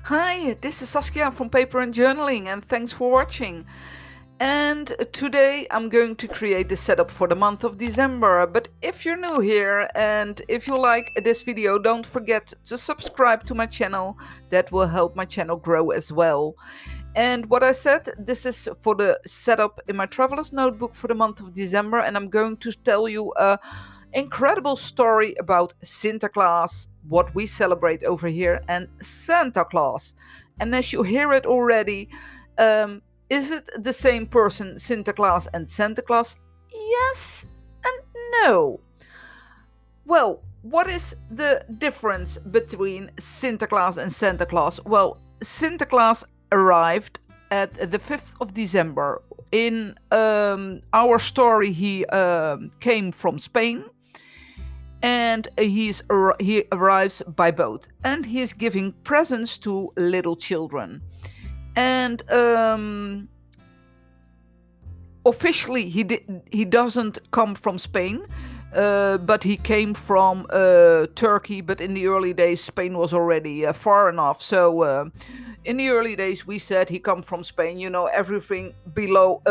Hi, this is Saskia from Paper and Journaling, and thanks for watching. And today I'm going to create the setup for the month of December. But if you're new here and if you like this video, don't forget to subscribe to my channel. That will help my channel grow as well. And what I said, this is for the setup in my traveler's notebook for the month of December, and I'm going to tell you a incredible story about Sinterklaas, what we celebrate over here, and Santa Claus. And as you hear it already, um, is it the same person, Sinterklaas and Santa Claus? Yes and no. Well, what is the difference between Sinterklaas and Santa Claus? Well, Sinterklaas arrived at the 5th of December. In our story, he came from Spain, and he arrives by boat, and he is giving presents to little children. And officially, he doesn't come from Spain, but he came from Turkey. But in the early days, Spain was already far enough. So in the early days, we said he come from Spain. You know, everything below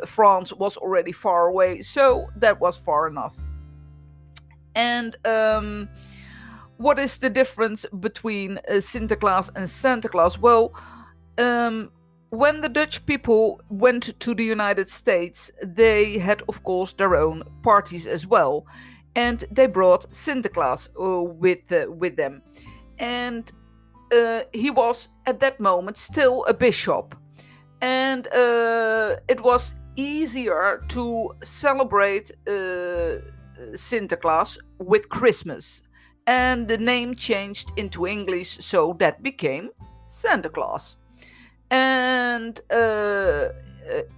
France was already far away, so that was far enough. And what is the difference between Sinterklaas and Santa Claus? Well, when the Dutch people went to the United States, they had, of course, their own parties as well, and they brought Sinterklaas with them. And he was at that moment still a bishop, and it was easier to celebrate Sinterklaas with Christmas, and the name changed into English, so that became Santa Claus. And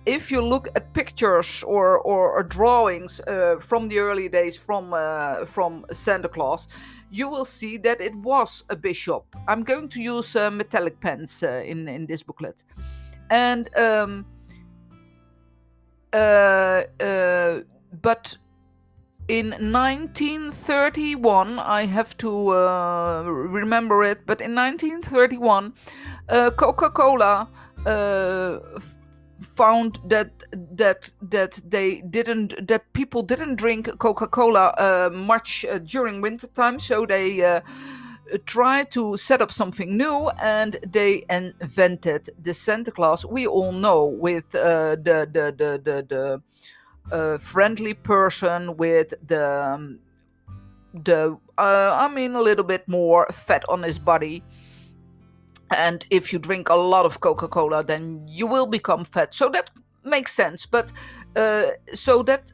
if you look at pictures or drawings from the early days from Santa Claus, you will see that it was a bishop. I'm going to use metallic pens in this booklet. And but in 1931, I have to remember it, but in 1931, Coca-Cola found that people didn't drink Coca-Cola much during wintertime, so they tried to set up something new, and they invented the Santa Claus we all know, with the friendly person with a little bit more fat on his body. And if you drink a lot of Coca-Cola, then you will become fat. So that makes sense. But so that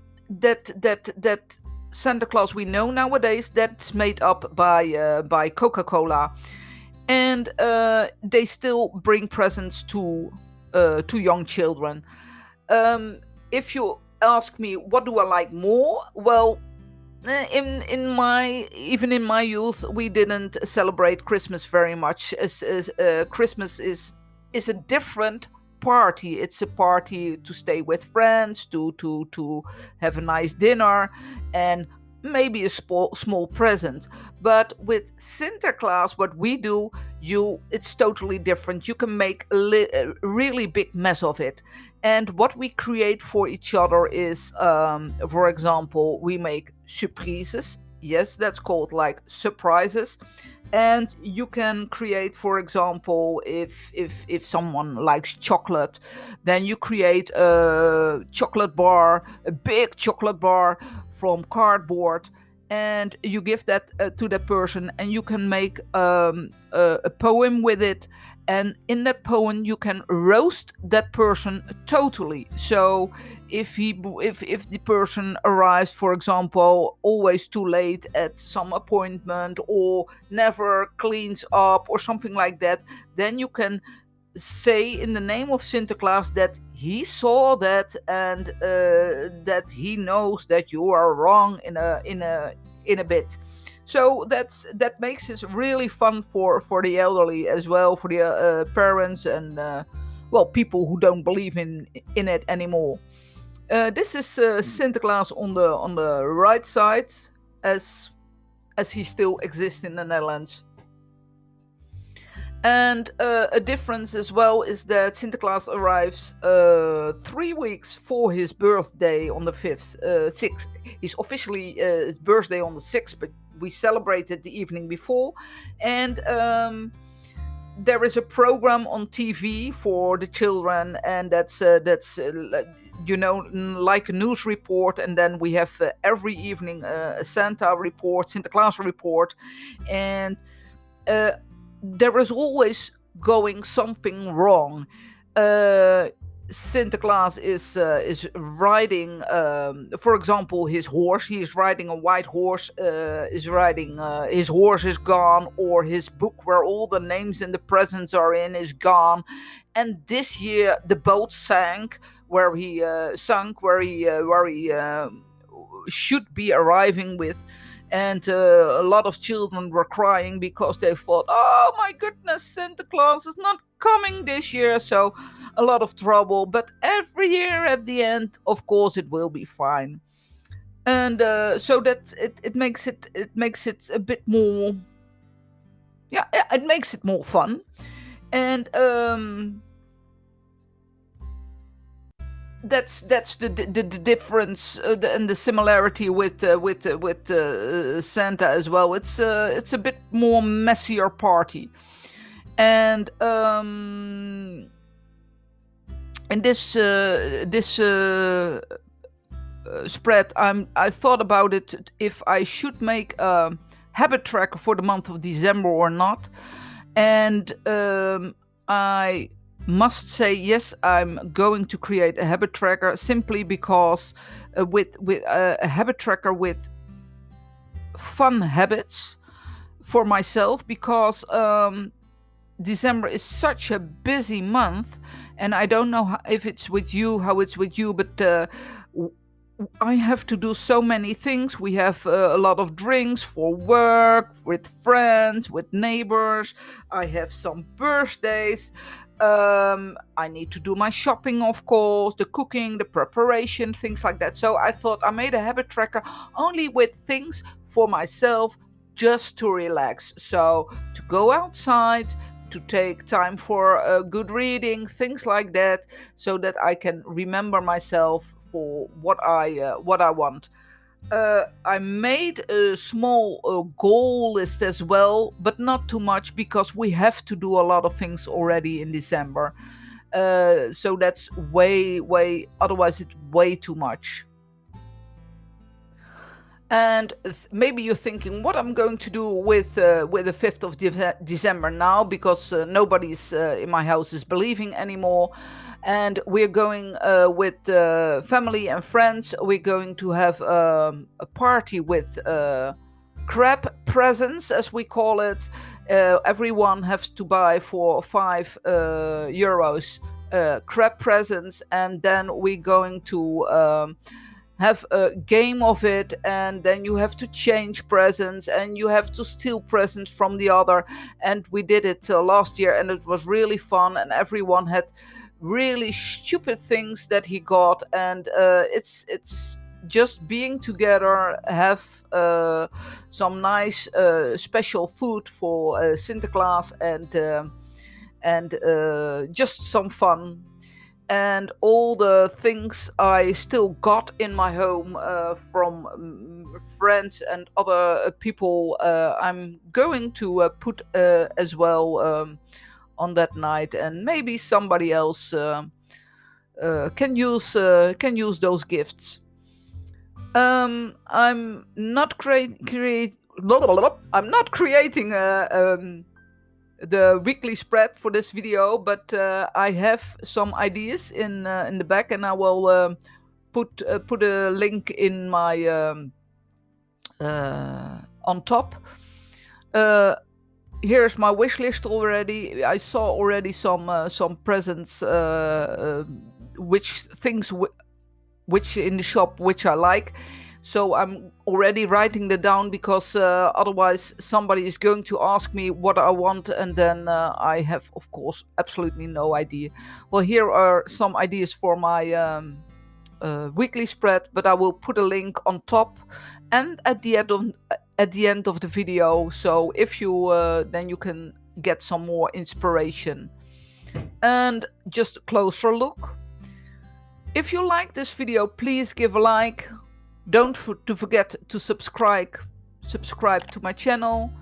Santa Claus we know nowadays, that's made up by Coca-Cola, and they still bring presents to young children. If you ask me, what do I like more? Well, in my youth, we didn't celebrate Christmas very much. As Christmas is a different party. It's a party to stay with friends, to have a nice dinner, and maybe a small present. But with Sinterklaas, what we do, it's totally different. You can make a really big mess of it. And what we create for each other is, for example, we make surprises. Yes, that's called like surprises. And you can create, for example, if someone likes chocolate, then you create a chocolate bar, a big chocolate bar from cardboard, and you give that to that person, and you can make a poem with it. And in that poem, you can roast that person totally. So if the person arrives, for example, always too late at some appointment, or never cleans up or something like that, then you can say in the name of Sinterklaas that he saw that, and that he knows that you are wrong in a bit. So that makes it really fun for the elderly as well, for the parents, and well, people who don't believe in it anymore. This is Sinterklaas on the right side, as he still exists in the Netherlands. And a difference as well is that Sinterklaas arrives 3 weeks for his birthday on the 5th, 6th. He's officially his birthday on the 6th, but we celebrated the evening before. And there is a program on TV for the children, and like a news report. And then we have every evening a Santa report, Sinterklaas report, and there is always going something wrong. Sinterklaas is riding, for example, his horse. He is riding a white horse. His horse is gone, or his book where all the names and the presents are in is gone. And this year the boat sank where he should be arriving with. And a lot of children were crying because they thought, oh my goodness, Santa Claus is not coming this year. So a lot of trouble. But every year at the end, of course, it will be fine. And so that it makes it a bit more, yeah, it makes it more fun. And that's the difference, and the similarity with Santa as well. It's a bit more messier party. And in this spread, I thought about it, if I should make a habit tracker for the month of December or not. And I must say, yes, I'm going to create a habit tracker, simply because with a habit tracker with fun habits for myself, because December is such a busy month. And I don't know if it's with you, how it's with you, but I have to do so many things. We have a lot of drinks for work, with friends, with neighbors. I have some birthdays. I need to do my shopping, of course, the cooking, the preparation, things like that. So I thought I made a habit tracker only with things for myself, just to relax. So to go outside, to take time for good reading, things like that, so that I can remember myself for what I want. I made a small goal list as well, but not too much, because we have to do a lot of things already in December. So that's way. Otherwise, it's way too much. And maybe you're thinking, what I'm going to do with the 5th of December now, because nobody's in my house is believing anymore. And we're going with family and friends. We're going to have a party with crab presents, as we call it. Everyone has to buy for €5 crab presents, and then we're going to have a game of it, and then you have to change presents, and you have to steal presents from the other. And we did it last year, and it was really fun, and everyone had really stupid things that he got. And it's just being together, have some nice special food for Sinterklaas, and just some fun. And all the things I still got in my home from friends and other people, I'm going to put as well on that night, and maybe somebody else can use those gifts. I'm not I'm not creating the weekly spread for this video, but I have some ideas in the back, and I will put a link in my on top. Here's my wish list already. I saw already some presents, which in the shop which I like. So I'm already writing that down, because otherwise somebody is going to ask me what I want, and then I have, of course, absolutely no idea. Well, here are some ideas for my weekly spread, but I will put a link on top and at the end of the video. So if you then you can get some more inspiration. And just a closer look. If you like this video, please give a like. Don't forget to subscribe to my channel.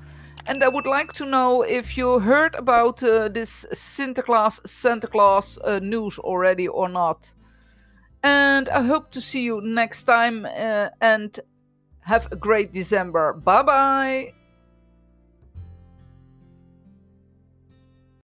And I would like to know if you heard about this Santa Claus news already or not. And I hope to see you next time and have a great December. Bye bye!